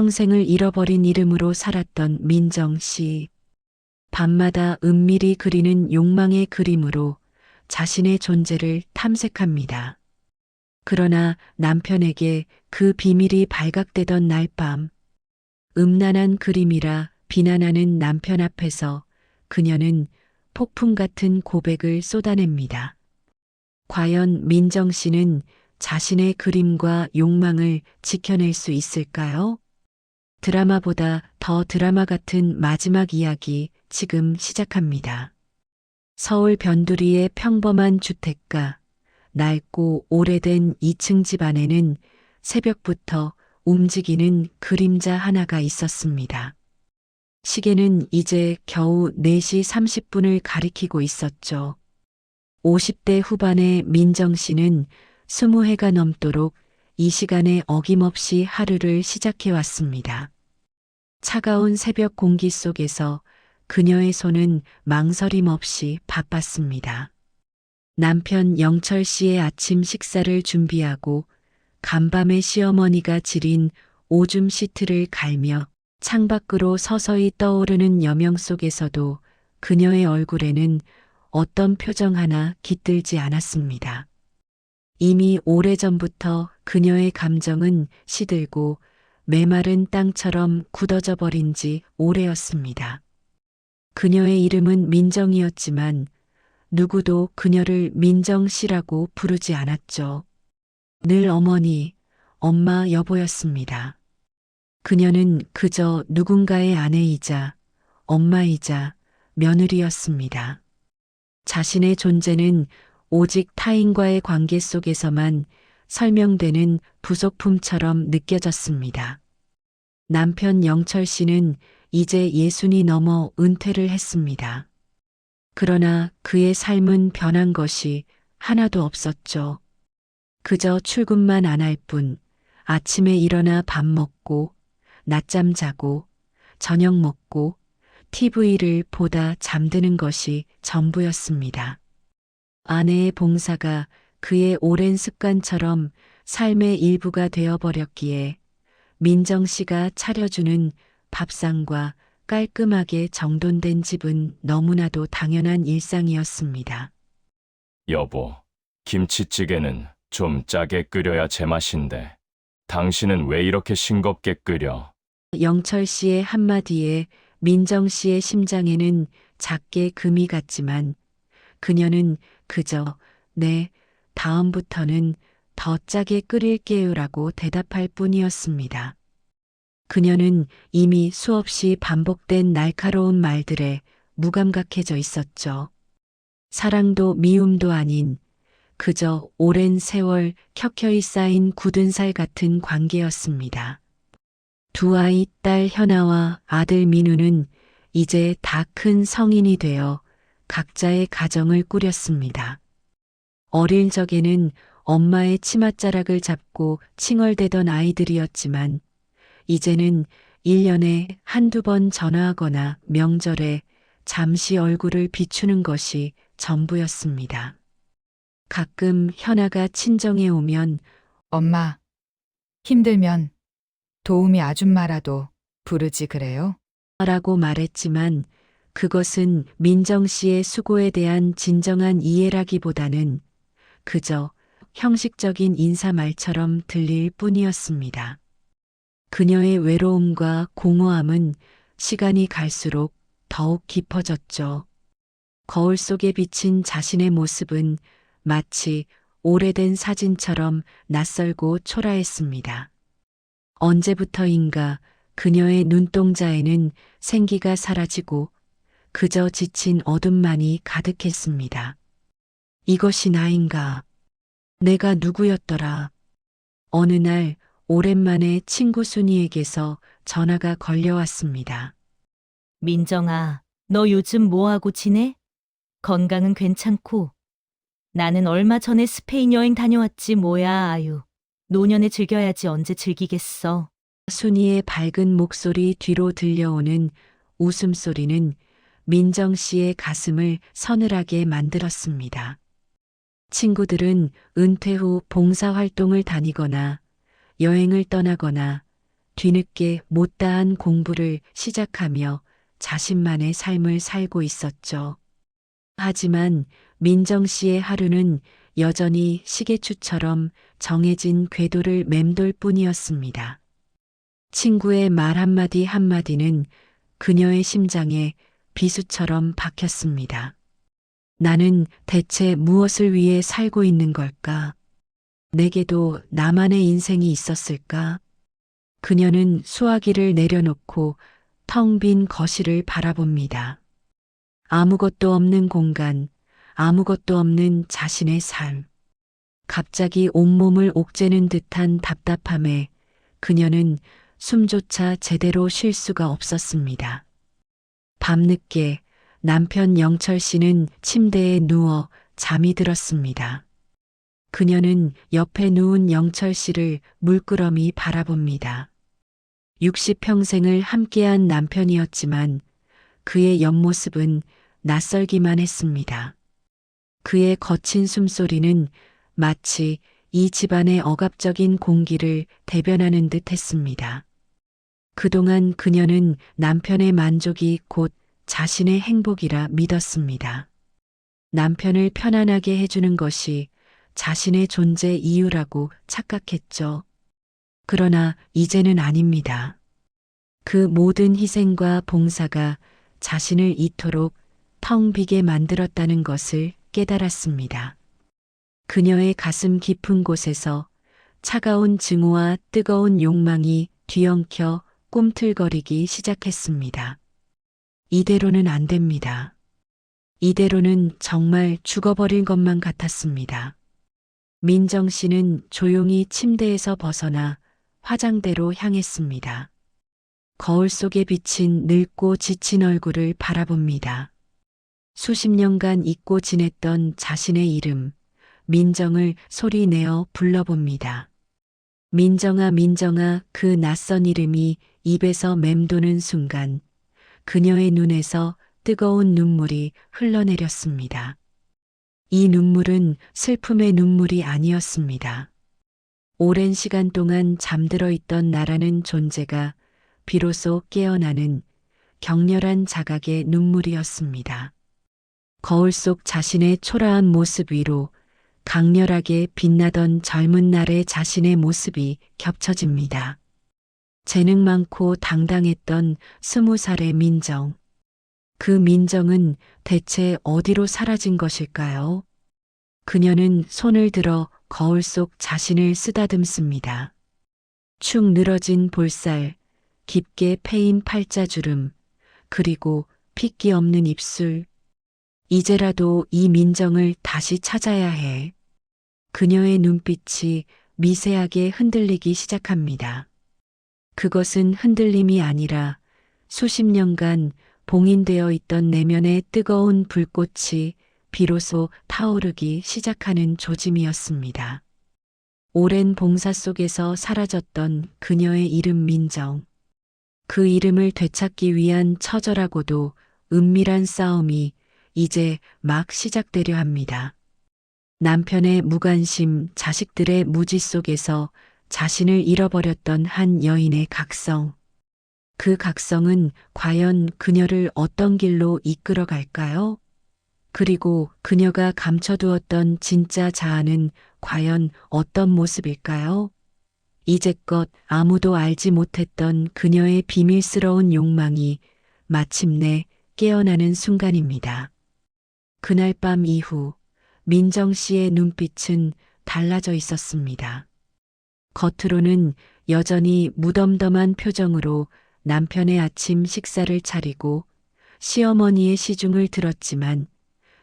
평생을 잃어버린 이름으로 살았던 민정 씨. 밤마다 은밀히 그리는 욕망의 그림으로 자신의 존재를 탐색합니다. 그러나 남편에게 그 비밀이 발각되던 날 밤, 음란한 그림이라 비난하는 남편 앞에서 그녀는 폭풍 같은 고백을 쏟아냅니다. 과연 민정 씨는 자신의 그림과 욕망을 지켜낼 수 있을까요? 드라마보다 더 드라마 같은 마지막 이야기 지금 시작합니다. 서울 변두리의 평범한 주택가, 낡고 오래된 2층 집 안에는 새벽부터 움직이는 그림자 하나가 있었습니다. 시계는 이제 겨우 4시 30분을 가리키고 있었죠. 50대 후반의 민정 씨는 20해가 넘도록 이 시간에 어김없이 하루를 시작해 왔습니다. 차가운 새벽 공기 속에서 그녀의 손은 망설임 없이 바빴습니다. 남편 영철 씨의 아침 식사를 준비하고 간밤에 시어머니가 지린 오줌 시트를 갈며 창밖으로 서서히 떠오르는 여명 속에서도 그녀의 얼굴에는 어떤 표정 하나 깃들지 않았습니다. 이미 오래전부터 그녀의 감정은 시들고 메마른 땅처럼 굳어져 버린 지 오래였습니다. 그녀의 이름은 민정이었지만 누구도 그녀를 민정 씨라고 부르지 않았죠. 늘 어머니, 엄마, 여보였습니다. 그녀는 그저 누군가의 아내이자 엄마이자 며느리였습니다. 자신의 존재는 오직 타인과의 관계 속에서만 설명되는 부속품처럼 느껴졌습니다. 남편 영철 씨는 이제 60이 넘어 은퇴를 했습니다. 그러나 그의 삶은 변한 것이 하나도 없었죠. 그저 출근만 안 할 뿐 아침에 일어나 밥 먹고 낮잠 자고 저녁 먹고 TV를 보다 잠드는 것이 전부였습니다. 아내의 봉사가 그의 오랜 습관처럼 삶의 일부가 되어버렸기에 민정 씨가 차려주는 밥상과 깔끔하게 정돈된 집은 너무나도 당연한 일상이었습니다. 여보, 김치찌개는 좀 짜게 끓여야 제맛인데 당신은 왜 이렇게 싱겁게 끓여? 영철 씨의 한마디에 민정 씨의 심장에는 작게 금이 갔지만 그녀는 그저 네, 다음부터는 더 짜게 끓일게요라고 대답할 뿐이었습니다. 그녀는 이미 수없이 반복된 날카로운 말들에 무감각해져 있었죠. 사랑도 미움도 아닌 그저 오랜 세월 켜켜이 쌓인 굳은 살 같은 관계였습니다. 두 아이 딸 현아와 아들 민우는 이제 다 큰 성인이 되어 각자의 가정을 꾸렸습니다. 어릴 적에는 엄마의 치맛자락을 잡고 칭얼대던 아이들이었지만 이제는 1년에 한두 번 전화하거나 명절에 잠시 얼굴을 비추는 것이 전부였습니다. 가끔 현아가 친정에 오면 엄마, 힘들면 도우미 아줌마라도 부르지 그래요? 라고 말했지만 그것은 민정 씨의 수고에 대한 진정한 이해라기보다는 그저 형식적인 인사말처럼 들릴 뿐이었습니다. 그녀의 외로움과 공허함은 시간이 갈수록 더욱 깊어졌죠. 거울 속에 비친 자신의 모습은 마치 오래된 사진처럼 낯설고 초라했습니다. 언제부터인가 그녀의 눈동자에는 생기가 사라지고 그저 지친 어둠만이 가득했습니다. 이것이 나인가? 내가 누구였더라? 어느 날 오랜만에 친구 순이에게서 전화가 걸려왔습니다. 민정아, 너 요즘 뭐하고 지내? 건강은 괜찮고? 나는 얼마 전에 스페인 여행 다녀왔지 뭐야, 아유. 노년에 즐겨야지 언제 즐기겠어. 순이의 밝은 목소리 뒤로 들려오는 웃음소리는 민정 씨의 가슴을 서늘하게 만들었습니다. 친구들은 은퇴 후 봉사활동을 다니거나 여행을 떠나거나 뒤늦게 못다한 공부를 시작하며 자신만의 삶을 살고 있었죠. 하지만 민정 씨의 하루는 여전히 시계추처럼 정해진 궤도를 맴돌 뿐이었습니다. 친구의 말 한마디 한마디는 그녀의 심장에 비수처럼 박혔습니다. 나는 대체 무엇을 위해 살고 있는 걸까? 내게도 나만의 인생이 있었을까? 그녀는 수화기를 내려놓고 텅 빈 거실을 바라봅니다. 아무것도 없는 공간, 아무것도 없는 자신의 삶. 갑자기 온몸을 옥죄는 듯한 답답함에 그녀는 숨조차 제대로 쉴 수가 없었습니다. 밤늦게 남편 영철 씨는 침대에 누워 잠이 들었습니다. 그녀는 옆에 누운 영철 씨를 물끄러미 바라봅니다. 60평생을 함께한 남편이었지만 그의 옆모습은 낯설기만 했습니다. 그의 거친 숨소리는 마치 이 집안의 억압적인 공기를 대변하는 듯 했습니다. 그동안 그녀는 남편의 만족이 곧 자신의 행복이라 믿었습니다. 남편을 편안하게 해주는 것이 자신의 존재 이유라고 착각했죠. 그러나 이제는 아닙니다. 그 모든 희생과 봉사가 자신을 이토록 텅 비게 만들었다는 것을 깨달았습니다. 그녀의 가슴 깊은 곳에서 차가운 증오와 뜨거운 욕망이 뒤엉켜 꿈틀거리기 시작했습니다. 이대로는 안 됩니다. 이대로는 정말 죽어버릴 것만 같았습니다. 민정 씨는 조용히 침대에서 벗어나 화장대로 향했습니다. 거울 속에 비친 늙고 지친 얼굴을 바라봅니다. 수십 년간 잊고 지냈던 자신의 이름, 민정을 소리내어 불러봅니다. 민정아, 민정아, 그 낯선 이름이 입에서 맴도는 순간 그녀의 눈에서 뜨거운 눈물이 흘러내렸습니다. 이 눈물은 슬픔의 눈물이 아니었습니다. 오랜 시간 동안 잠들어 있던 나라는 존재가 비로소 깨어나는 격렬한 자각의 눈물이었습니다. 거울 속 자신의 초라한 모습 위로 강렬하게 빛나던 젊은 날의 자신의 모습이 겹쳐집니다. 재능 많고 당당했던 20살의 민정. 그 민정은 대체 어디로 사라진 것일까요? 그녀는 손을 들어 거울 속 자신을 쓰다듬습니다. 축 늘어진 볼살, 깊게 패인 팔자주름, 그리고 핏기 없는 입술. 이제라도 이 민정을 다시 찾아야 해. 그녀의 눈빛이 미세하게 흔들리기 시작합니다. 그것은 흔들림이 아니라 수십 년간 봉인되어 있던 내면의 뜨거운 불꽃이 비로소 타오르기 시작하는 조짐이었습니다. 오랜 봉사 속에서 사라졌던 그녀의 이름 민정. 그 이름을 되찾기 위한 처절하고도 은밀한 싸움이 이제 막 시작되려 합니다. 남편의 무관심, 자식들의 무지 속에서 자신을 잃어버렸던 한 여인의 각성. 그 각성은 과연 그녀를 어떤 길로 이끌어 갈까요? 그리고 그녀가 감춰두었던 진짜 자아는 과연 어떤 모습일까요? 이제껏 아무도 알지 못했던 그녀의 비밀스러운 욕망이 마침내 깨어나는 순간입니다. 그날 밤 이후 민정 씨의 눈빛은 달라져 있었습니다. 겉으로는 여전히 무덤덤한 표정으로 남편의 아침 식사를 차리고 시어머니의 시중을 들었지만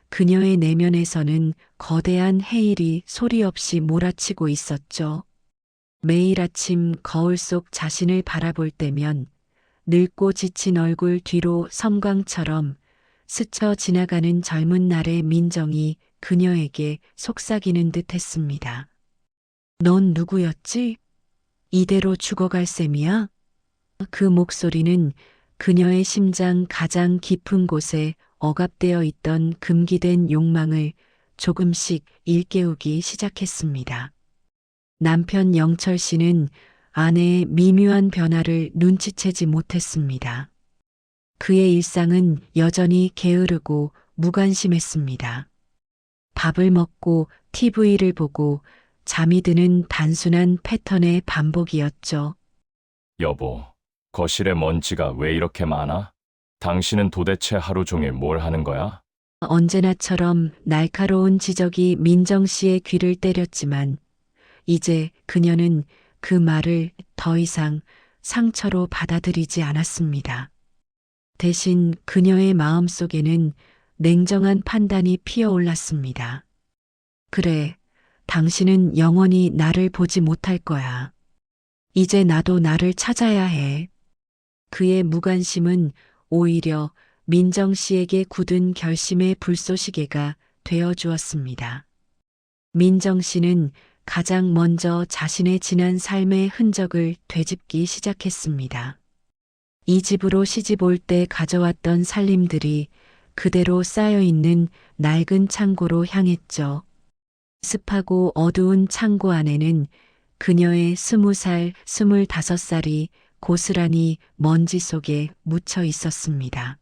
그녀의 내면에서는 거대한 해일이 소리 없이 몰아치고 있었죠. 매일 아침 거울 속 자신을 바라볼 때면 늙고 지친 얼굴 뒤로 섬광처럼 스쳐 지나가는 젊은 날의 민정이 그녀에게 속삭이는 듯 했습니다. 넌 누구였지? 이대로 죽어갈 셈이야? 그 목소리는 그녀의 심장 가장 깊은 곳에 억압되어 있던 금기된 욕망을 조금씩 일깨우기 시작했습니다. 남편 영철 씨는 아내의 미묘한 변화를 눈치채지 못했습니다. 그의 일상은 여전히 게으르고 무관심했습니다. 밥을 먹고 TV를 보고 잠이 드는 단순한 패턴의 반복이었죠. 여보, 거실에 먼지가 왜 이렇게 많아? 당신은 도대체 하루 종일 뭘 하는 거야? 언제나처럼 날카로운 지적이 민정 씨의 귀를 때렸지만 이제 그녀는 그 말을 더 이상 상처로 받아들이지 않았습니다. 대신 그녀의 마음속에는 냉정한 판단이 피어올랐습니다. 그래, 당신은 영원히 나를 보지 못할 거야. 이제 나도 나를 찾아야 해. 그의 무관심은 오히려 민정 씨에게 굳은 결심의 불쏘시개가 되어 주었습니다. 민정 씨는 가장 먼저 자신의 지난 삶의 흔적을 되짚기 시작했습니다. 이 집으로 시집 올 때 가져왔던 살림들이 그대로 쌓여 있는 낡은 창고로 향했죠. 습하고 어두운 창고 안에는 그녀의 20살, 25살이 고스란히 먼지 속에 묻혀 있었습니다.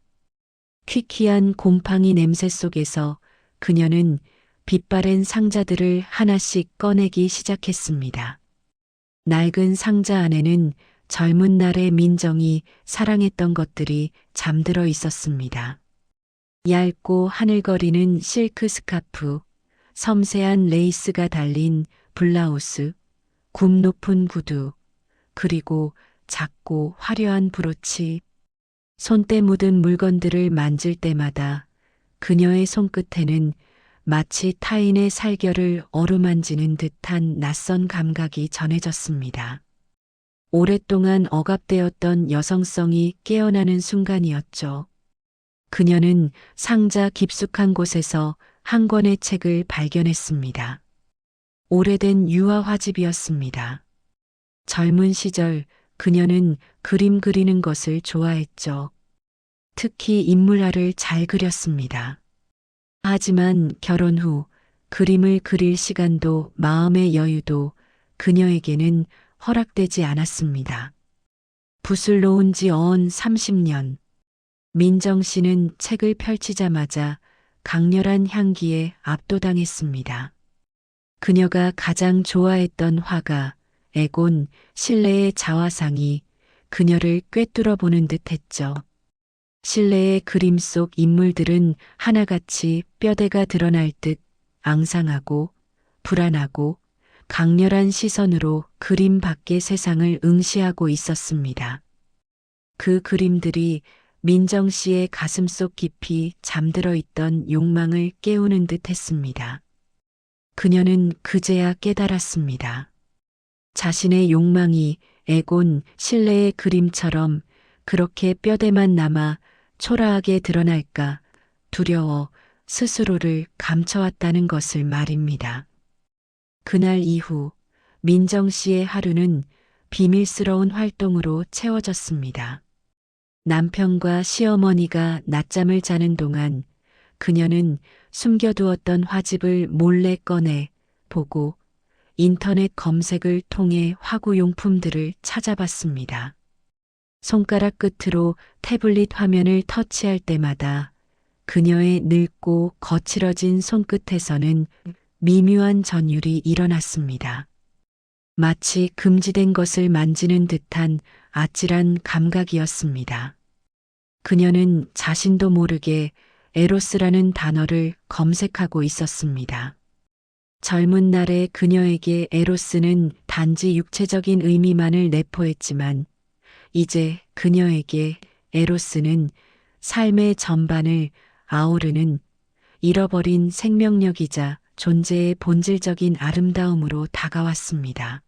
퀴퀴한 곰팡이 냄새 속에서 그녀는 빛바랜 상자들을 하나씩 꺼내기 시작했습니다. 낡은 상자 안에는 젊은 날의 민정이 사랑했던 것들이 잠들어 있었습니다. 얇고 하늘거리는 실크 스카프, 섬세한 레이스가 달린 블라우스, 굽 높은 구두, 그리고 작고 화려한 브로치. 손때 묻은 물건들을 만질 때마다 그녀의 손끝에는 마치 타인의 살결을 어루만지는 듯한 낯선 감각이 전해졌습니다. 오랫동안 억압되었던 여성성이 깨어나는 순간이었죠. 그녀는 상자 깊숙한 곳에서 한 권의 책을 발견했습니다. 오래된 유화 화집이었습니다. 젊은 시절 그녀는 그림 그리는 것을 좋아했죠. 특히 인물화를 잘 그렸습니다. 하지만 결혼 후 그림을 그릴 시간도 마음의 여유도 그녀에게는 허락되지 않았습니다. 붓을 놓은 지 어언 30년. 민정 씨는 책을 펼치자마자 강렬한 향기에 압도당했습니다. 그녀가 가장 좋아했던 화가 에곤 실레의 자화상이 그녀를 꿰뚫어 보는 듯했죠. 실레의 그림 속 인물들은 하나같이 뼈대가 드러날 듯 앙상하고 불안하고 강렬한 시선으로 그림 밖의 세상을 응시하고 있었습니다. 그 그림들이 민정 씨의 가슴속 깊이 잠들어 있던 욕망을 깨우는 듯 했습니다. 그녀는 그제야 깨달았습니다. 자신의 욕망이 에곤 실레의 그림처럼 그렇게 뼈대만 남아 초라하게 드러날까 두려워 스스로를 감춰왔다는 것을 말입니다. 그날 이후 민정 씨의 하루는 비밀스러운 활동으로 채워졌습니다. 남편과 시어머니가 낮잠을 자는 동안 그녀는 숨겨두었던 화집을 몰래 꺼내 보고 인터넷 검색을 통해 화구용품들을 찾아봤습니다. 손가락 끝으로 태블릿 화면을 터치할 때마다 그녀의 늙고 거칠어진 손끝에서는 미묘한 전율이 일어났습니다. 마치 금지된 것을 만지는 듯한 아찔한 감각이었습니다. 그녀는 자신도 모르게 에로스라는 단어를 검색하고 있었습니다. 젊은 날의 그녀에게 에로스는 단지 육체적인 의미만을 내포했지만 이제 그녀에게 에로스는 삶의 전반을 아우르는 잃어버린 생명력이자 존재의 본질적인 아름다움으로 다가왔습니다.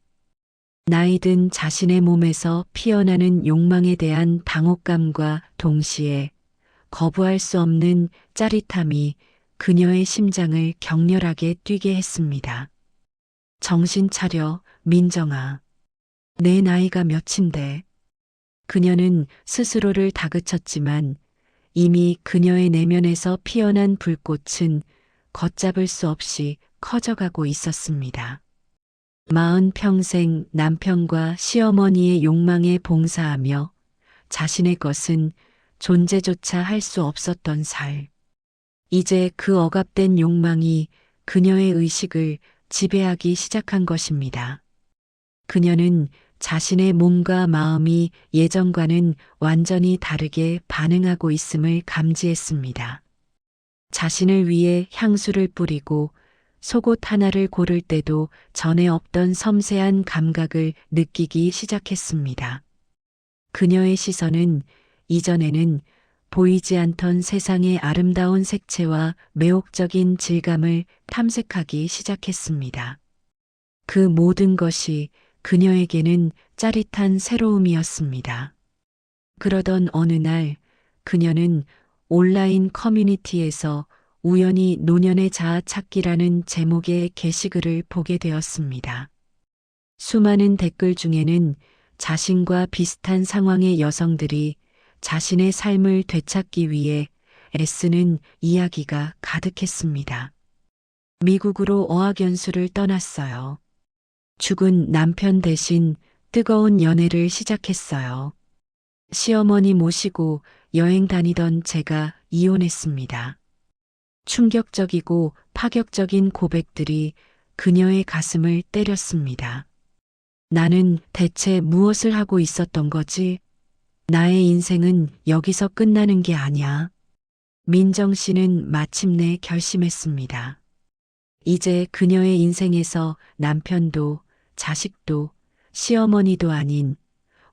나이든 자신의 몸에서 피어나는 욕망에 대한 당혹감과 동시에 거부할 수 없는 짜릿함이 그녀의 심장을 격렬하게 뛰게 했습니다. 정신 차려, 민정아. 내 나이가 몇인데. 그녀는 스스로를 다그쳤지만 이미 그녀의 내면에서 피어난 불꽃은 걷잡을 수 없이 커져가고 있었습니다. 마흔 평생 남편과 시어머니의 욕망에 봉사하며 자신의 것은 존재조차 할 수 없었던 살. 이제 그 억압된 욕망이 그녀의 의식을 지배하기 시작한 것입니다. 그녀는 자신의 몸과 마음이 예전과는 완전히 다르게 반응하고 있음을 감지했습니다. 자신을 위해 향수를 뿌리고 속옷 하나를 고를 때도 전에 없던 섬세한 감각을 느끼기 시작했습니다. 그녀의 시선은 이전에는 보이지 않던 세상의 아름다운 색채와 매혹적인 질감을 탐색하기 시작했습니다. 그 모든 것이 그녀에게는 짜릿한 새로움이었습니다. 그러던 어느 날 그녀는 온라인 커뮤니티에서 우연히 노년의 자아 찾기라는 제목의 게시글을 보게 되었습니다. 수많은 댓글 중에는 자신과 비슷한 상황의 여성들이 자신의 삶을 되찾기 위해 애쓰는 이야기가 가득했습니다. 미국으로 어학연수를 떠났어요. 죽은 남편 대신 뜨거운 연애를 시작했어요. 시어머니 모시고 여행 다니던 제가 이혼했습니다. 충격적이고 파격적인 고백들이 그녀의 가슴을 때렸습니다. 나는 대체 무엇을 하고 있었던 거지? 나의 인생은 여기서 끝나는 게 아니야. 민정 씨는 마침내 결심했습니다. 이제 그녀의 인생에서 남편도 자식도 시어머니도 아닌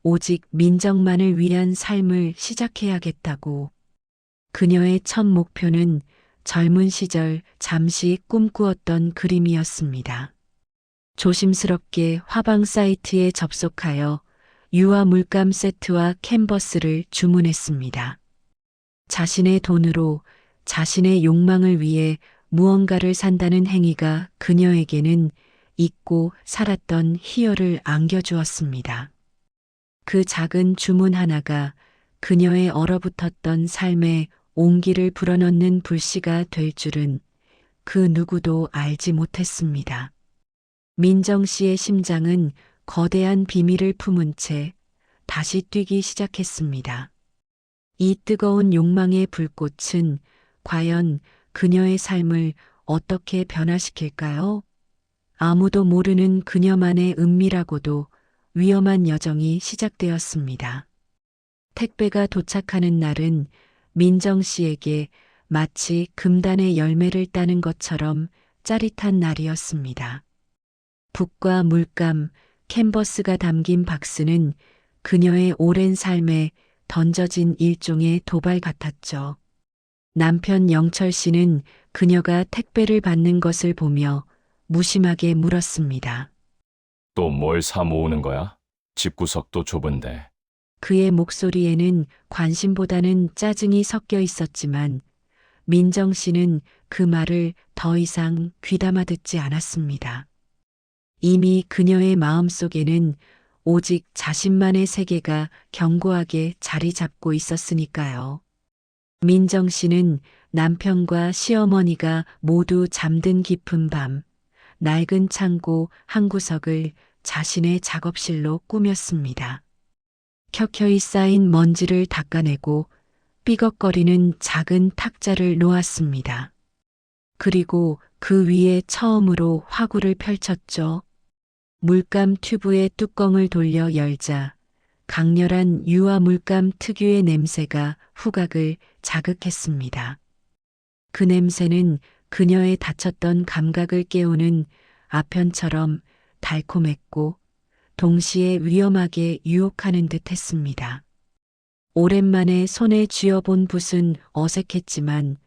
오직 민정만을 위한 삶을 시작해야겠다고. 그녀의 첫 목표는 젊은 시절 잠시 꿈꾸었던 그림이었습니다. 조심스럽게 화방 사이트에 접속하여 유화 물감 세트와 캔버스를 주문했습니다. 자신의 돈으로 자신의 욕망을 위해 무언가를 산다는 행위가 그녀에게는 잊고 살았던 희열을 안겨주었습니다. 그 작은 주문 하나가 그녀의 얼어붙었던 삶에 온기를 불어넣는 불씨가 될 줄은 그 누구도 알지 못했습니다. 민정 씨의 심장은 거대한 비밀을 품은 채 다시 뛰기 시작했습니다. 이 뜨거운 욕망의 불꽃은 과연 그녀의 삶을 어떻게 변화시킬까요? 아무도 모르는 그녀만의 은밀하고도 위험한 여정이 시작되었습니다. 택배가 도착하는 날은 민정 씨에게 마치 금단의 열매를 따는 것처럼 짜릿한 날이었습니다. 붓과 물감, 캔버스가 담긴 박스는 그녀의 오랜 삶에 던져진 일종의 도발 같았죠. 남편 영철 씨는 그녀가 택배를 받는 것을 보며 무심하게 물었습니다. 또 뭘 사 모으는 거야? 집구석도 좁은데. 그의 목소리에는 관심보다는 짜증이 섞여 있었지만 민정 씨는 그 말을 더 이상 귀담아 듣지 않았습니다. 이미 그녀의 마음속에는 오직 자신만의 세계가 견고하게 자리 잡고 있었으니까요. 민정 씨는 남편과 시어머니가 모두 잠든 깊은 밤, 낡은 창고 한 구석을 자신의 작업실로 꾸몄습니다. 켜켜이 쌓인 먼지를 닦아내고 삐걱거리는 작은 탁자를 놓았습니다. 그리고 그 위에 처음으로 화구를 펼쳤죠. 물감 튜브의 뚜껑을 돌려 열자 강렬한 유화 물감 특유의 냄새가 후각을 자극했습니다. 그 냄새는 그녀의 닫혔던 감각을 깨우는 아편처럼 달콤했고 동시에 위험하게 유혹하는 듯 했습니다. 오랜만에 손에 쥐어본 붓은 어색했지만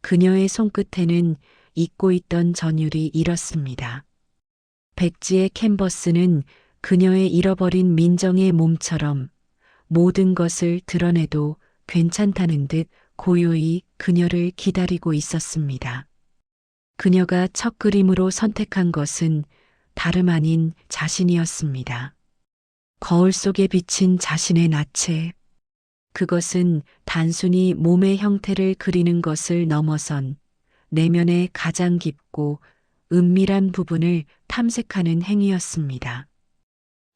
그녀의 손끝에는 잊고 있던 전율이 일었습니다. 백지의 캔버스는 그녀의 잃어버린 민정의 몸처럼 모든 것을 드러내도 괜찮다는 듯 고요히 그녀를 기다리고 있었습니다. 그녀가 첫 그림으로 선택한 것은 다름 아닌 자신이었습니다. 거울 속에 비친 자신의 나체. 그것은 단순히 몸의 형태를 그리는 것을 넘어선 내면의 가장 깊고 은밀한 부분을 탐색하는 행위였습니다.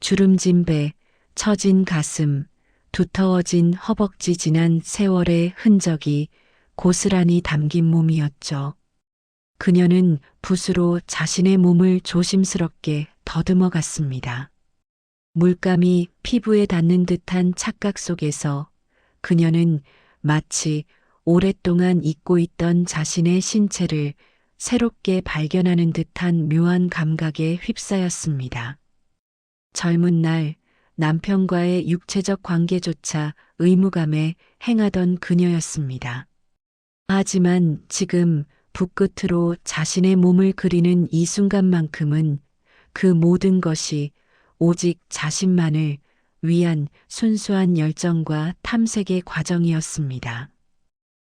주름진 배, 처진 가슴, 두터워진 허벅지 지난 세월의 흔적이 고스란히 담긴 몸이었죠. 그녀는 붓으로 자신의 몸을 조심스럽게 더듬어 갔습니다. 물감이 피부에 닿는 듯한 착각 속에서 그녀는 마치 오랫동안 잊고 있던 자신의 신체를 새롭게 발견하는 듯한 묘한 감각에 휩싸였습니다. 젊은 날 남편과의 육체적 관계조차 의무감에 행하던 그녀였습니다. 하지만 지금 붓끝으로 자신의 몸을 그리는 이 순간만큼은 그 모든 것이 오직 자신만을 위한 순수한 열정과 탐색의 과정이었습니다.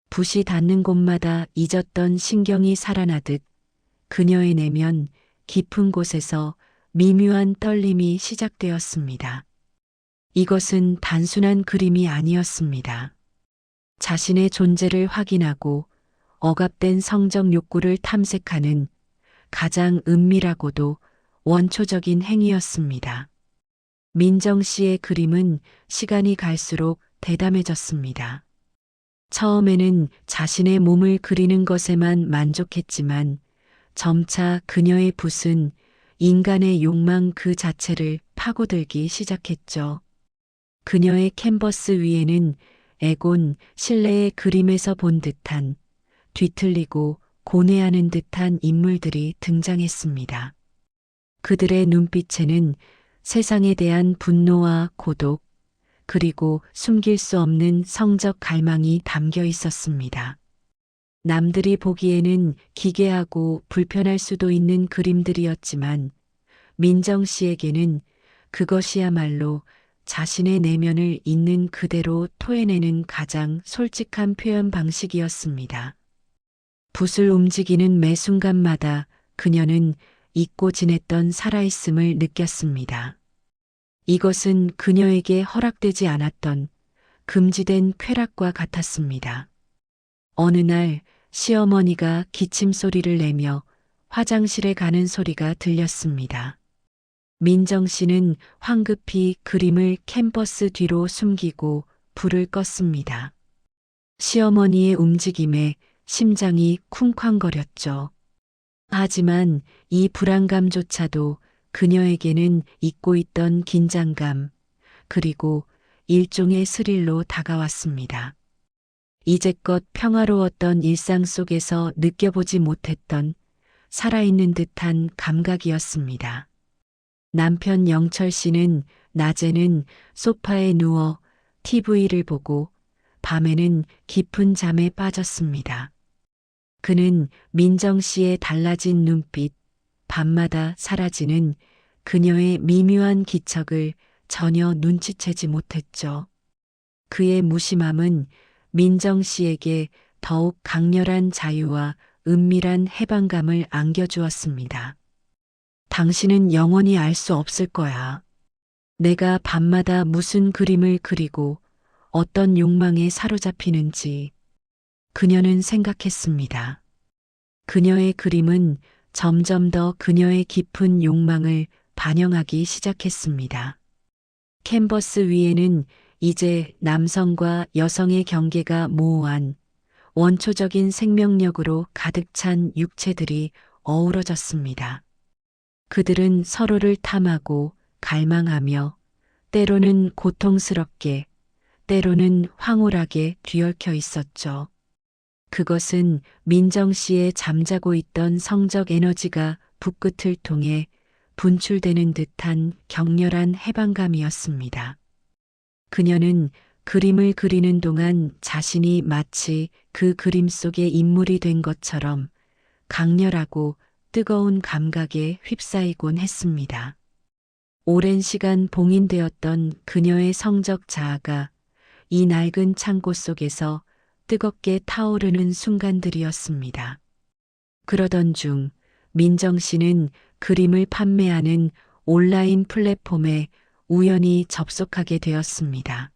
붓이 닿는 곳마다 잊었던 신경이 살아나듯 그녀의 내면 깊은 곳에서 미묘한 떨림이 시작되었습니다. 이것은 단순한 그림이 아니었습니다. 자신의 존재를 확인하고 억압된 성적 욕구를 탐색하는 가장 은밀하고도 원초적인 행위였습니다. 민정 씨의 그림은 시간이 갈수록 대담해졌습니다. 처음에는 자신의 몸을 그리는 것에만 만족했지만 점차 그녀의 붓은 인간의 욕망 그 자체를 파고들기 시작했죠. 그녀의 캔버스 위에는 에곤 실레의 그림에서 본 듯한 뒤틀리고 고뇌하는 듯한 인물들이 등장했습니다. 그들의 눈빛에는 세상에 대한 분노와 고독, 그리고 숨길 수 없는 성적 갈망이 담겨 있었습니다. 남들이 보기에는 기괴하고 불편할 수도 있는 그림들이었지만 민정 씨에게는 그것이야말로 자신의 내면을 있는 그대로 토해내는 가장 솔직한 표현 방식이었습니다. 붓을 움직이는 매 순간마다 그녀는 잊고 지냈던 살아있음을 느꼈습니다. 이것은 그녀에게 허락되지 않았던 금지된 쾌락과 같았습니다. 어느 날 시어머니가 기침 소리를 내며 화장실에 가는 소리가 들렸습니다. 민정 씨는 황급히 그림을 캔버스 뒤로 숨기고 불을 껐습니다. 시어머니의 움직임에 심장이 쿵쾅거렸죠. 하지만 이 불안감조차도 그녀에게는 잊고 있던 긴장감, 그리고 일종의 스릴로 다가왔습니다. 이제껏 평화로웠던 일상 속에서 느껴보지 못했던 살아있는 듯한 감각이었습니다. 남편 영철 씨는 낮에는 소파에 누워 TV를 보고 밤에는 깊은 잠에 빠졌습니다. 그는 민정 씨의 달라진 눈빛, 밤마다 사라지는 그녀의 미묘한 기척을 전혀 눈치채지 못했죠. 그의 무심함은 민정 씨에게 더욱 강렬한 자유와 은밀한 해방감을 안겨주었습니다. 당신은 영원히 알 수 없을 거야. 내가 밤마다 무슨 그림을 그리고 어떤 욕망에 사로잡히는지. 그녀는 생각했습니다. 그녀의 그림은 점점 더 그녀의 깊은 욕망을 반영하기 시작했습니다. 캔버스 위에는 이제 남성과 여성의 경계가 모호한 원초적인 생명력으로 가득 찬 육체들이 어우러졌습니다. 그들은 서로를 탐하고 갈망하며 때로는 고통스럽게, 때로는 황홀하게 뒤얽혀 있었죠. 그것은 민정 씨의 잠자고 있던 성적 에너지가 붓끝을 통해 분출되는 듯한 격렬한 해방감이었습니다. 그녀는 그림을 그리는 동안 자신이 마치 그 그림 속의 인물이 된 것처럼 강렬하고 뜨거운 감각에 휩싸이곤 했습니다. 오랜 시간 봉인되었던 그녀의 성적 자아가 이 낡은 창고 속에서 뜨겁게 타오르는 순간들이었습니다. 그러던 중 민정 씨는 그림을 판매하는 온라인 플랫폼에 우연히 접속하게 되었습니다.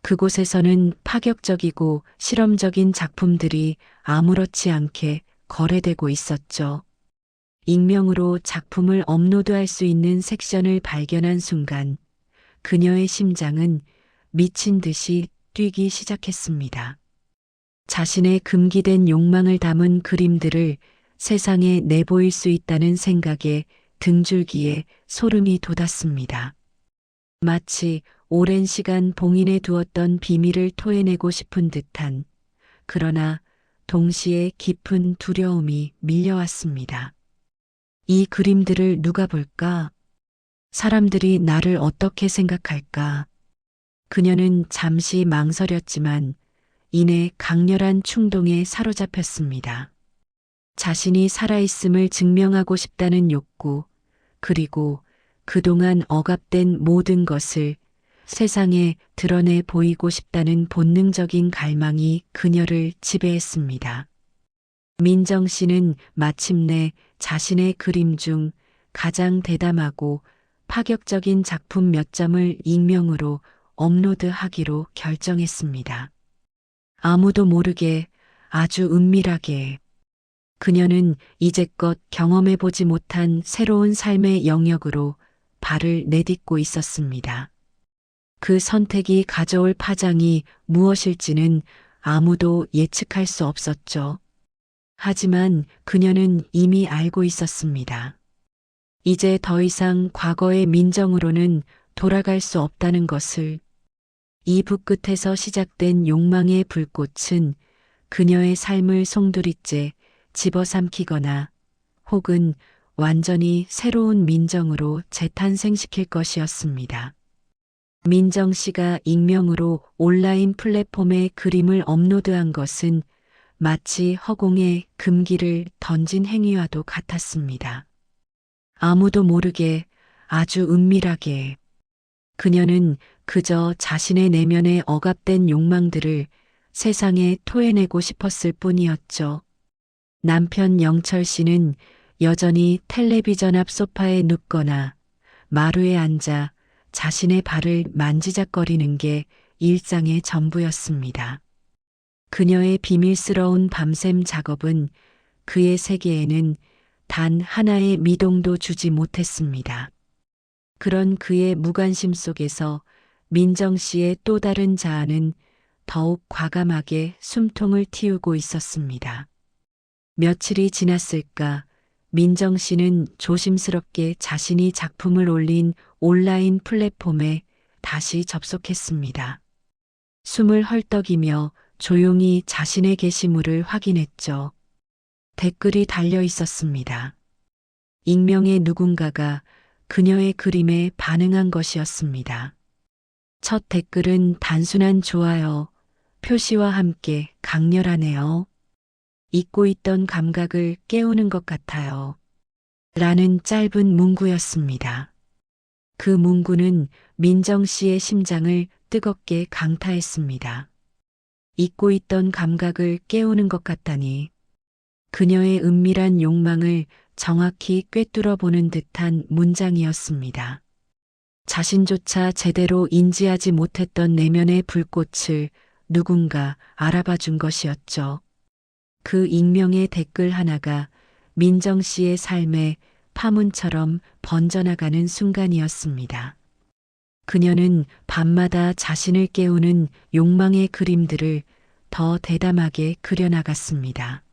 그곳에서는 파격적이고 실험적인 작품들이 아무렇지 않게 거래되고 있었죠. 익명으로 작품을 업로드할 수 있는 섹션을 발견한 순간 그녀의 심장은 미친 듯이 뛰기 시작했습니다. 자신의 금기된 욕망을 담은 그림들을 세상에 내보일 수 있다는 생각에 등줄기에 소름이 돋았습니다. 마치 오랜 시간 봉인해 두었던 비밀을 토해내고 싶은 듯한, 그러나 동시에 깊은 두려움이 밀려왔습니다. 이 그림들을 누가 볼까? 사람들이 나를 어떻게 생각할까? 그녀는 잠시 망설였지만 이내 강렬한 충동에 사로잡혔습니다. 자신이 살아있음을 증명하고 싶다는 욕구, 그리고 그동안 억압된 모든 것을 세상에 드러내 보이고 싶다는 본능적인 갈망이 그녀를 지배했습니다. 민정 씨는 마침내 자신의 그림 중 가장 대담하고 파격적인 작품 몇 점을 익명으로 업로드하기로 결정했습니다. 아무도 모르게, 아주 은밀하게. 그녀는 이제껏 경험해보지 못한 새로운 삶의 영역으로 발을 내딛고 있었습니다. 그 선택이 가져올 파장이 무엇일지는 아무도 예측할 수 없었죠. 하지만 그녀는 이미 알고 있었습니다. 이제 더 이상 과거의 민정으로는 돌아갈 수 없다는 것을. 이 붓끝에서 시작된 욕망의 불꽃은 그녀의 삶을 송두리째 집어삼키거나 혹은 완전히 새로운 민정으로 재탄생시킬 것이었습니다. 민정 씨가 익명으로 온라인 플랫폼에 그림을 업로드한 것은 마치 허공에 금기를 던진 행위와도 같았습니다. 아무도 모르게, 아주 은밀하게. 그녀는 그저 자신의 내면의 억압된 욕망들을 세상에 토해내고 싶었을 뿐이었죠. 남편 영철 씨는 여전히 텔레비전 앞 소파에 눕거나 마루에 앉아 자신의 발을 만지작거리는 게 일상의 전부였습니다. 그녀의 비밀스러운 밤샘 작업은 그의 세계에는 단 하나의 미동도 주지 못했습니다. 그런 그의 무관심 속에서 민정 씨의 또 다른 자아는 더욱 과감하게 숨통을 틔우고 있었습니다. 며칠이 지났을까, 민정 씨는 조심스럽게 자신이 작품을 올린 온라인 플랫폼에 다시 접속했습니다. 숨을 헐떡이며 조용히 자신의 게시물을 확인했죠. 댓글이 달려 있었습니다. 익명의 누군가가 그녀의 그림에 반응한 것이었습니다. 첫 댓글은 단순한 좋아요, 표시와 함께 강렬하네요. 잊고 있던 감각을 깨우는 것 같아요. 라는 짧은 문구였습니다. 그 문구는 민정 씨의 심장을 뜨겁게 강타했습니다. 잊고 있던 감각을 깨우는 것 같다니. 그녀의 은밀한 욕망을 정확히 꿰뚫어 보는 듯한 문장이었습니다. 자신조차 제대로 인지하지 못했던 내면의 불꽃을 누군가 알아봐 준 것이었죠. 그 익명의 댓글 하나가 민정 씨의 삶에 파문처럼 번져나가는 순간이었습니다. 그녀는 밤마다 자신을 깨우는 욕망의 그림들을 더 대담하게 그려나갔습니다.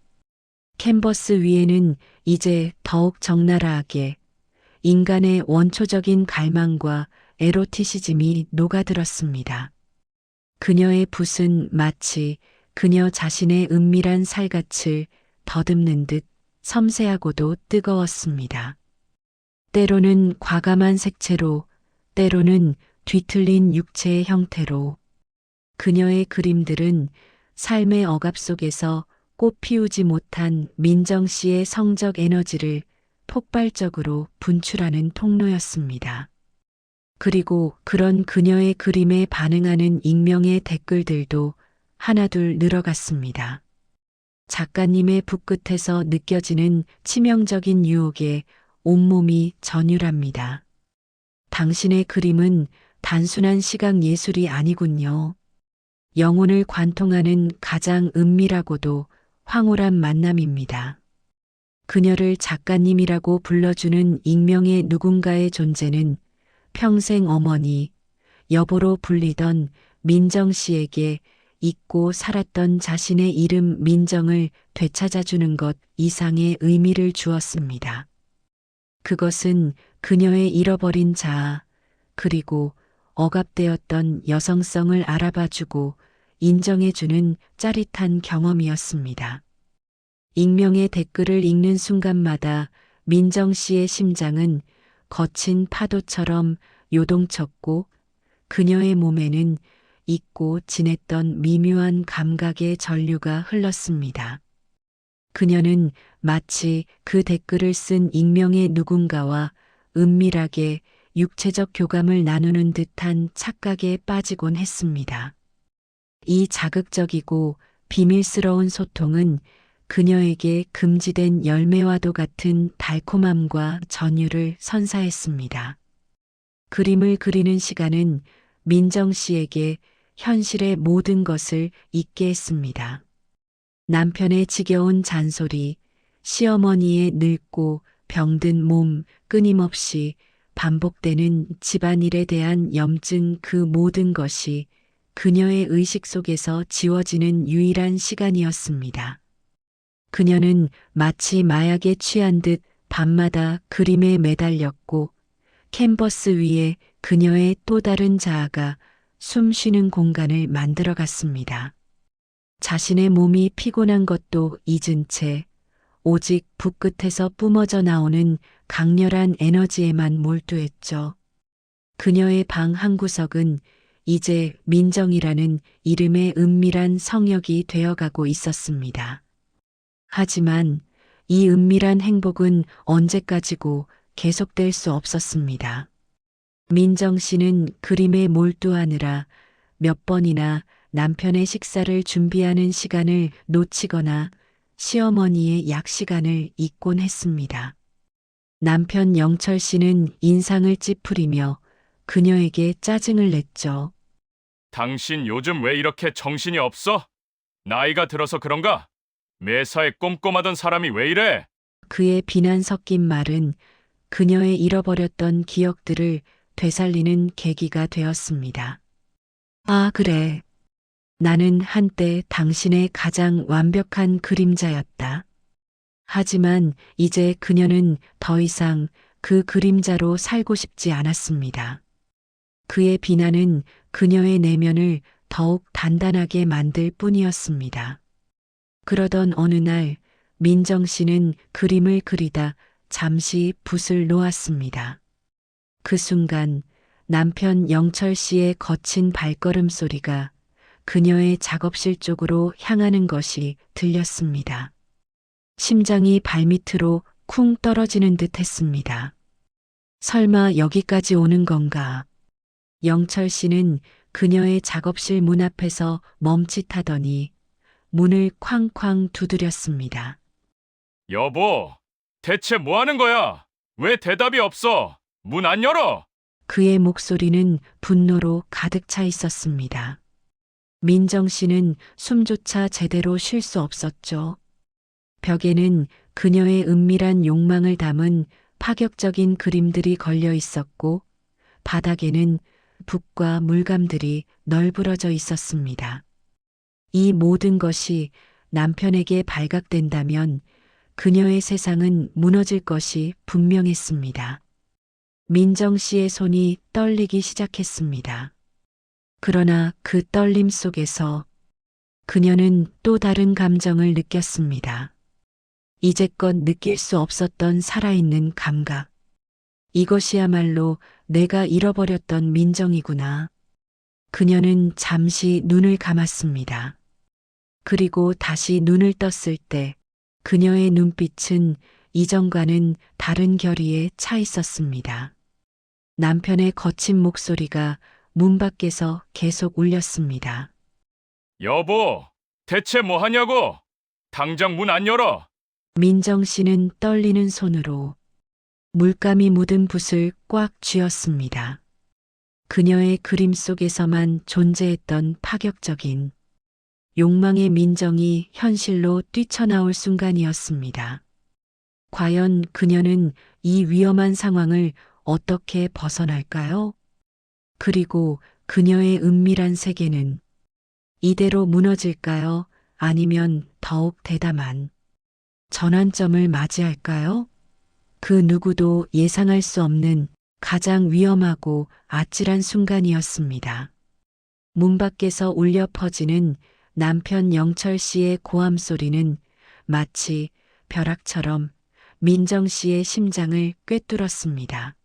캔버스 위에는 이제 더욱 적나라하게 인간의 원초적인 갈망과 에로티시즘이 녹아들었습니다. 그녀의 붓은 마치 그녀 자신의 은밀한 살갗을 더듬는 듯 섬세하고도 뜨거웠습니다. 때로는 과감한 색채로, 때로는 뒤틀린 육체의 형태로. 그녀의 그림들은 삶의 억압 속에서 꽃 피우지 못한 민정 씨의 성적 에너지를 폭발적으로 분출하는 통로였습니다. 그리고 그런 그녀의 그림에 반응하는 익명의 댓글들도 하나둘 늘어갔습니다. 작가님의 붓끝에서 느껴지는 치명적인 유혹에 온몸이 전율합니다. 당신의 그림은 단순한 시각 예술이 아니군요. 영혼을 관통하는 가장 은밀하고도 황홀한 만남입니다. 그녀를 작가님이라고 불러주는 익명의 누군가의 존재는 평생 어머니, 여보로 불리던 민정 씨에게 잊고 살았던 자신의 이름 민정을 되찾아주는 것 이상의 의미를 주었습니다. 그것은 그녀의 잃어버린 자아, 그리고 억압되었던 여성성을 알아봐주고 인정해주는 짜릿한 경험이었습니다. 익명의 댓글을 읽는 순간마다 민정 씨의 심장은 거친 파도처럼 요동쳤고 그녀의 몸에는 잊고 지냈던 미묘한 감각의 전류가 흘렀습니다. 그녀는 마치 그 댓글을 쓴 익명의 누군가와 은밀하게 육체적 교감을 나누는 듯한 착각에 빠지곤 했습니다. 이 자극적이고 비밀스러운 소통은 그녀에게 금지된 열매와도 같은 달콤함과 전율을 선사했습니다. 그림을 그리는 시간은 민정 씨에게 현실의 모든 것을 잊게 했습니다. 남편의 지겨운 잔소리, 시어머니의 늙고 병든 몸, 끊임없이 반복되는 집안일에 대한 염증, 그 모든 것이 그녀의 의식 속에서 지워지는 유일한 시간이었습니다. 그녀는 마치 마약에 취한 듯 밤마다 그림에 매달렸고 캔버스 위에 그녀의 또 다른 자아가 숨 쉬는 공간을 만들어갔습니다. 자신의 몸이 피곤한 것도 잊은 채 오직 붓끝에서 뿜어져 나오는 강렬한 에너지에만 몰두했죠. 그녀의 방 한구석은 이제 민정이라는 이름의 은밀한 성역이 되어가고 있었습니다. 하지만 이 은밀한 행복은 언제까지고 계속될 수 없었습니다. 민정 씨는 그림에 몰두하느라 몇 번이나 남편의 식사를 준비하는 시간을 놓치거나 시어머니의 약 시간을 잊곤 했습니다. 남편 영철 씨는 인상을 찌푸리며 그녀에게 짜증을 냈죠. 당신 요즘 왜 이렇게 정신이 없어? 나이가 들어서 그런가? 매사에 꼼꼼하던 사람이 왜 이래? 그의 비난 섞인 말은 그녀의 잃어버렸던 기억들을 되살리는 계기가 되었습니다. 아, 그래. 나는 한때 당신의 가장 완벽한 그림자였다. 하지만 이제 그녀는 더 이상 그 그림자로 살고 싶지 않았습니다. 그의 비난은 그녀의 내면을 더욱 단단하게 만들 뿐이었습니다. 그러던 어느 날 민정 씨는 그림을 그리다 잠시 붓을 놓았습니다. 그 순간 남편 영철 씨의 거친 발걸음 소리가 그녀의 작업실 쪽으로 향하는 것이 들렸습니다. 심장이 발밑으로 쿵 떨어지는 듯 했습니다. 설마 여기까지 오는 건가? 영철 씨는 그녀의 작업실 문 앞에서 멈칫하더니 문을 쾅쾅 두드렸습니다. 여보, 대체 뭐 하는 거야? 왜 대답이 없어? 문 안 열어? 그의 목소리는 분노로 가득 차 있었습니다. 민정 씨는 숨조차 제대로 쉴 수 없었죠. 벽에는 그녀의 은밀한 욕망을 담은 파격적인 그림들이 걸려 있었고 바닥에는 붓과 물감들이 널브러져 있었습니다. 이 모든 것이 남편에게 발각된다면 그녀의 세상은 무너질 것이 분명했습니다. 민정 씨의 손이 떨리기 시작했습니다. 그러나 그 떨림 속에서 그녀는 또 다른 감정을 느꼈습니다. 이제껏 느낄 수 없었던 살아있는 감각. 이것이야말로 내가 잃어버렸던 민정이구나. 그녀는 잠시 눈을 감았습니다. 그리고 다시 눈을 떴을 때 그녀의 눈빛은 이전과는 다른 결의에 차 있었습니다. 남편의 거친 목소리가 문 밖에서 계속 울렸습니다. 여보, 대체 뭐 하냐고? 당장 문 안 열어. 민정 씨는 떨리는 손으로 물감이 묻은 붓을 꽉 쥐었습니다. 그녀의 그림 속에서만 존재했던 파격적인 욕망의 민정이 현실로 뛰쳐나올 순간이었습니다. 과연 그녀는 이 위험한 상황을 어떻게 벗어날까요? 그리고 그녀의 은밀한 세계는 이대로 무너질까요? 아니면 더욱 대담한 전환점을 맞이할까요? 그 누구도 예상할 수 없는 가장 위험하고 아찔한 순간이었습니다. 문 밖에서 울려 퍼지는 남편 영철 씨의 고함 소리는 마치 벼락처럼 민정 씨의 심장을 꿰뚫었습니다.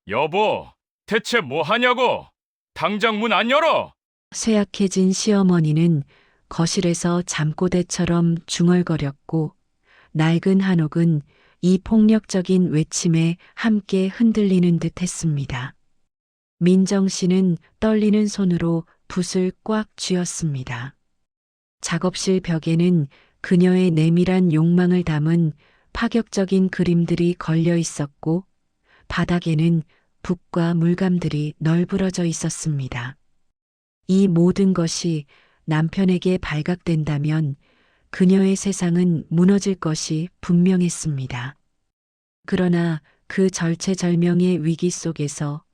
여보, 대체 뭐 하냐고? 당장 문 안 열어! 쇠약해진 시어머니는 거실에서 잠꼬대처럼 중얼거렸고 낡은 한옥은 이 폭력적인 외침에 함께 흔들리는 듯 했습니다. 민정 씨는 떨리는 손으로 붓을 꽉 쥐었습니다. 작업실 벽에는 그녀의 내밀한 욕망을 담은 파격적인 그림들이 걸려 있었고 바닥에는 붓과 물감들이 널브러져 있었습니다. 이 모든 것이 남편에게 발각된다면 그녀의 세상은 무너질 것이 분명했습니다. 그러나 그 절체절명의 위기 속에서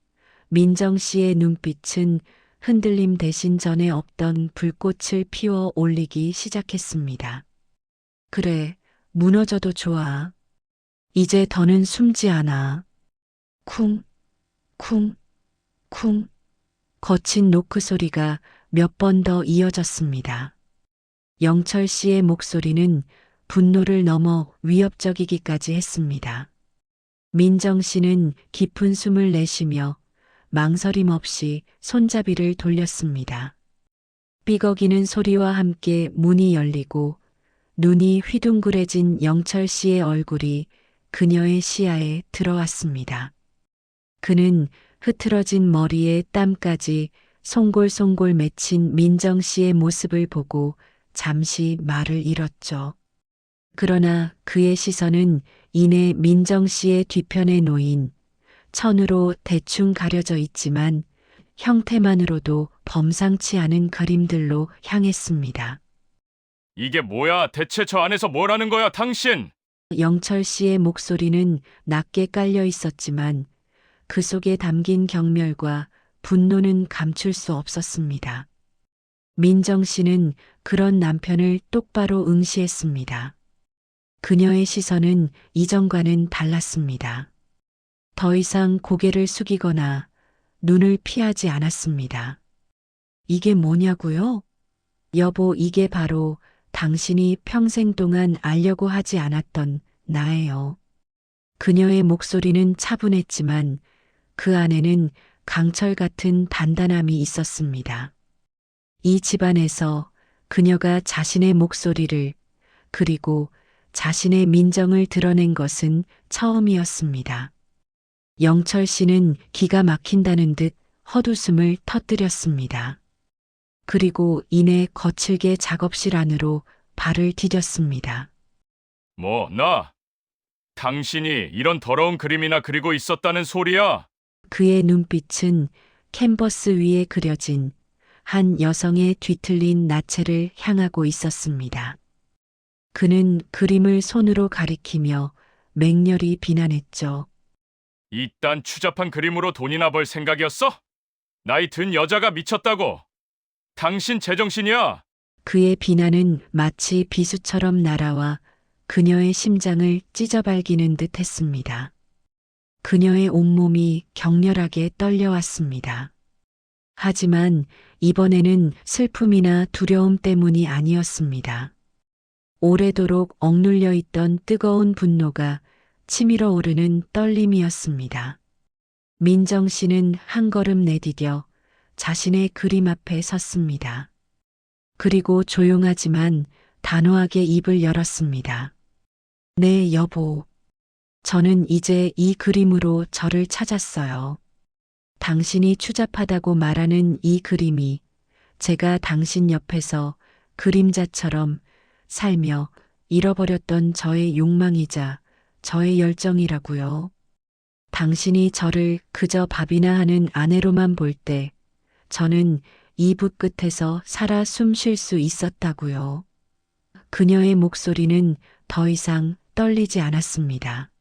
민정 씨의 눈빛은 흔들림 대신 전에 없던 불꽃을 피워 올리기 시작했습니다. 그래, 무너져도 좋아. 이제 더는 숨지 않아. 쿵, 쿵, 쿵. 거친 노크 소리가 몇 번 더 이어졌습니다. 영철 씨의 목소리는 분노를 넘어 위협적이기까지 했습니다. 민정 씨는 깊은 숨을 내쉬며 망설임 없이 손잡이를 돌렸습니다. 삐걱이는 소리와 함께 문이 열리고 눈이 휘둥그레진 영철 씨의 얼굴이 그녀의 시야에 들어왔습니다. 그는 흐트러진 머리에 땀까지 송골송골 맺힌 민정 씨의 모습을 보고 잠시 말을 잃었죠. 그러나 그의 시선은 이내 민정 씨의 뒤편에 놓인 천으로 대충 가려져 있지만 형태만으로도 범상치 않은 그림들로 향했습니다. 이게 뭐야? 대체 저 안에서 뭘 하는 거야, 당신? 영철 씨의 목소리는 낮게 깔려 있었지만 그 속에 담긴 경멸과 분노는 감출 수 없었습니다. 민정 씨는 그런 남편을 똑바로 응시했습니다. 그녀의 시선은 이전과는 달랐습니다. 더 이상 고개를 숙이거나 눈을 피하지 않았습니다. 이게 뭐냐고요? 여보, 이게 바로 당신이 평생 동안 알려고 하지 않았던 나예요. 그녀의 목소리는 차분했지만 그 안에는 강철 같은 단단함이 있었습니다. 이 집안에서 그녀가 자신의 목소리를 그리고 자신의 민정을 드러낸 것은 처음이었습니다. 영철 씨는 기가 막힌다는 듯 헛웃음을 터뜨렸습니다. 그리고 이내 거칠게 작업실 안으로 발을 디뎠습니다. 뭐, 나? 당신이 이런 더러운 그림이나 그리고 있었다는 소리야? 그의 눈빛은 캔버스 위에 그려진 한 여성의 뒤틀린 나체를 향하고 있었습니다. 그는 그림을 손으로 가리키며 맹렬히 비난했죠. 이딴 추잡한 그림으로 돈이나 벌 생각이었어? 나이 든 여자가 미쳤다고. 당신 제정신이야? 그의 비난은 마치 비수처럼 날아와 그녀의 심장을 찢어발기는 듯 했습니다. 그녀의 온몸이 격렬하게 떨려왔습니다. 하지만 이번에는 슬픔이나 두려움 때문이 아니었습니다. 오래도록 억눌려 있던 뜨거운 분노가 치밀어 오르는 떨림이었습니다. 민정 씨는 한 걸음 내디뎌 자신의 그림 앞에 섰습니다. 그리고 조용하지만 단호하게 입을 열었습니다. 네, 여보. 저는 이제 이 그림으로 저를 찾았어요. 당신이 추잡하다고 말하는 이 그림이 제가 당신 옆에서 그림자처럼 살며 잃어버렸던 저의 욕망이자 저의 열정이라고요. 당신이 저를 그저 밥이나 하는 아내로만 볼 때 저는 이 붓 끝에서 살아 숨 쉴 수 있었다고요. 그녀의 목소리는 더 이상 떨리지 않았습니다.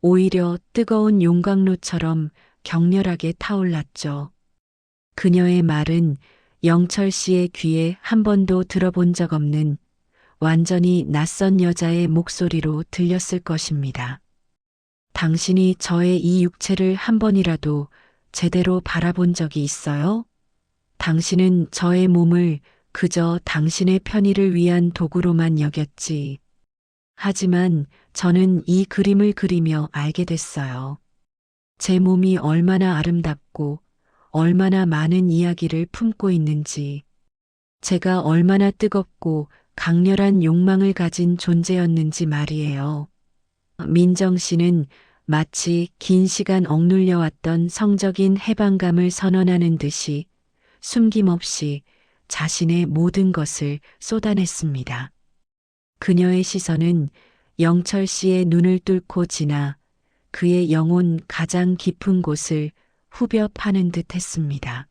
오히려 뜨거운 용광로처럼 격렬하게 타올랐죠. 그녀의 말은 영철 씨의 귀에 한 번도 들어본 적 없는 완전히 낯선 여자의 목소리로 들렸을 것입니다. 당신이 저의 이 육체를 한 번이라도 제대로 바라본 적이 있어요? 당신은 저의 몸을 그저 당신의 편의를 위한 도구로만 여겼지. 하지만 저는 이 그림을 그리며 알게 됐어요. 제 몸이 얼마나 아름답고 얼마나 많은 이야기를 품고 있는지, 제가 얼마나 뜨겁고 강렬한 욕망을 가진 존재였는지 말이에요. 민정 씨는 마치 긴 시간 억눌려 왔던 성적인 해방감을 선언하는 듯이 숨김없이 자신의 모든 것을 쏟아냈습니다. 그녀의 시선은 영철 씨의 눈을 뚫고 지나 그의 영혼 가장 깊은 곳을 후벼 파는 듯 했습니다.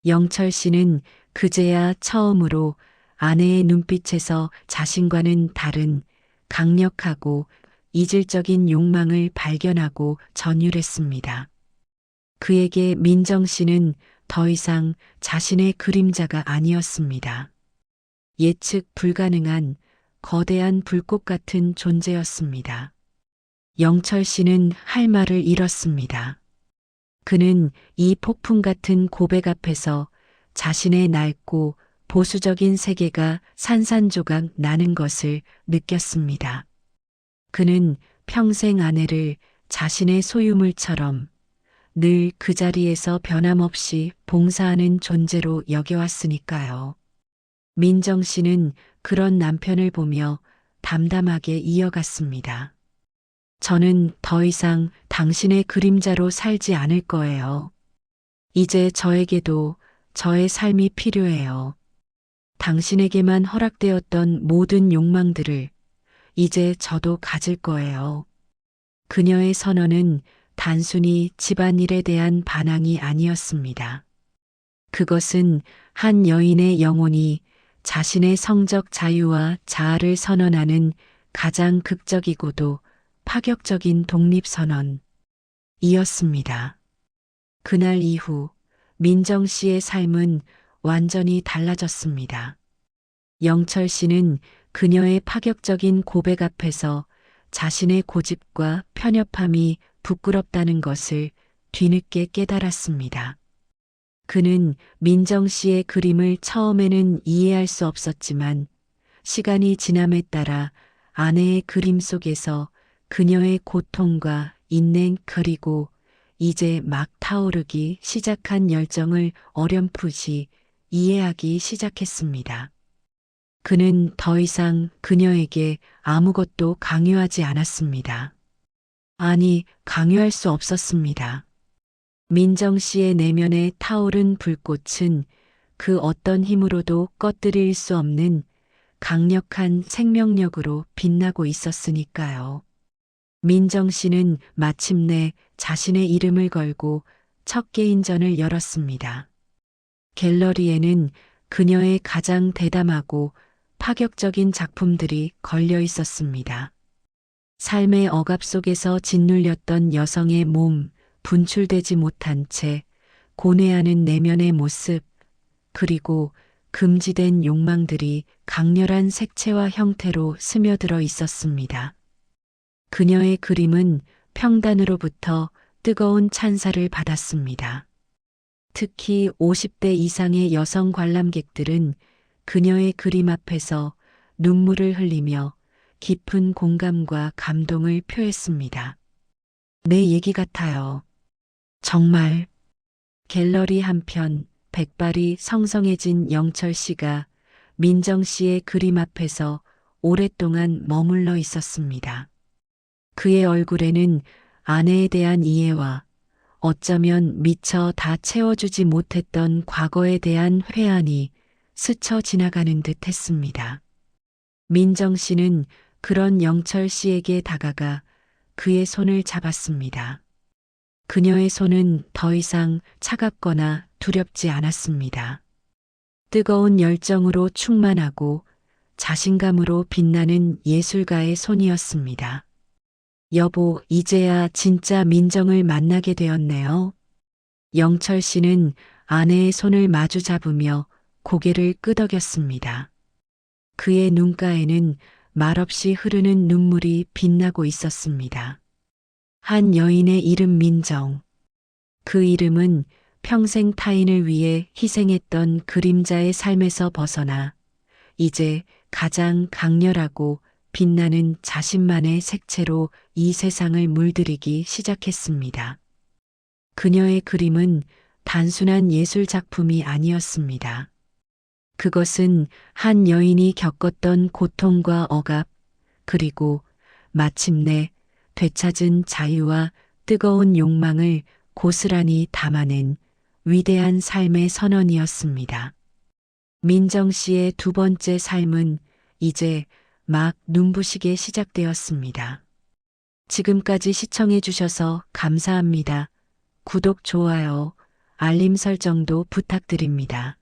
영철 씨는 그제야 처음으로 아내의 눈빛에서 자신과는 다른 강력하고 이질적인 욕망을 발견하고 전율했습니다. 그에게 민정 씨는 더 이상 자신의 그림자가 아니었습니다. 예측 불가능한 거대한 불꽃 같은 존재였습니다. 영철 씨는 할 말을 잃었습니다. 그는 이 폭풍 같은 고백 앞에서 자신의 낡고 보수적인 세계가 산산조각 나는 것을 느꼈습니다. 그는 평생 아내를 자신의 소유물처럼 늘 그 자리에서 변함없이 봉사하는 존재로 여겨왔으니까요. 민정 씨는 그런 남편을 보며 담담하게 이어갔습니다. 저는 더 이상 당신의 그림자로 살지 않을 거예요. 이제 저에게도 저의 삶이 필요해요. 당신에게만 허락되었던 모든 욕망들을 이제 저도 가질 거예요. 그녀의 선언은 단순히 집안일에 대한 반항이 아니었습니다. 그것은 한 여인의 영혼이 자신의 성적 자유와 자아를 선언하는 가장 극적이고도 파격적인 독립선언이었습니다. 그날 이후 민정 씨의 삶은 완전히 달라졌습니다. 영철 씨는 그녀의 파격적인 고백 앞에서 자신의 고집과 편협함이 부끄럽다는 것을 뒤늦게 깨달았습니다. 그는 민정 씨의 그림을 처음에는 이해할 수 없었지만 시간이 지남에 따라 아내의 그림 속에서 그녀의 고통과 인내 그리고 이제 막 타오르기 시작한 열정을 어렴풋이 이해하기 시작했습니다. 그는 더 이상 그녀에게 아무것도 강요하지 않았습니다. 아니, 강요할 수 없었습니다. 민정 씨의 내면에 타오른 불꽃은 그 어떤 힘으로도 꺼뜨릴 수 없는 강력한 생명력으로 빛나고 있었으니까요. 민정 씨는 마침내 자신의 이름을 걸고 첫 개인전을 열었습니다. 갤러리에는 그녀의 가장 대담하고 파격적인 작품들이 걸려 있었습니다. 삶의 억압 속에서 짓눌렸던 여성의 몸, 분출되지 못한 채 고뇌하는 내면의 모습, 그리고 금지된 욕망들이 강렬한 색채와 형태로 스며들어 있었습니다. 그녀의 그림은 평단으로부터 뜨거운 찬사를 받았습니다. 특히 50대 이상의 여성 관람객들은 그녀의 그림 앞에서 눈물을 흘리며 깊은 공감과 감동을 표했습니다. 내 얘기 같아요. 정말. 갤러리 한편 백발이 성성해진 영철 씨가 민정 씨의 그림 앞에서 오랫동안 머물러 있었습니다. 그의 얼굴에는 아내에 대한 이해와 어쩌면 미처 다 채워주지 못했던 과거에 대한 회한이 스쳐 지나가는 듯 했습니다. 민정 씨는 그런 영철 씨에게 다가가 그의 손을 잡았습니다. 그녀의 손은 더 이상 차갑거나 두렵지 않았습니다. 뜨거운 열정으로 충만하고 자신감으로 빛나는 예술가의 손이었습니다. 여보, 이제야 진짜 민정을 만나게 되었네요. 영철 씨는 아내의 손을 마주 잡으며 고개를 끄덕였습니다. 그의 눈가에는 말없이 흐르는 눈물이 빛나고 있었습니다. 한 여인의 이름 민정. 그 이름은 평생 타인을 위해 희생했던 그림자의 삶에서 벗어나 이제 가장 강렬하고 빛나는 자신만의 색채로 이 세상을 물들이기 시작했습니다. 그녀의 그림은 단순한 예술 작품이 아니었습니다. 그것은 한 여인이 겪었던 고통과 억압, 그리고 마침내 되찾은 자유와 뜨거운 욕망을 고스란히 담아낸 위대한 삶의 선언이었습니다. 민정 씨의 두 번째 삶은 이제 막 눈부시게 시작되었습니다. 지금까지 시청해 주셔서 감사합니다. 구독, 좋아요, 알림 설정도 부탁드립니다.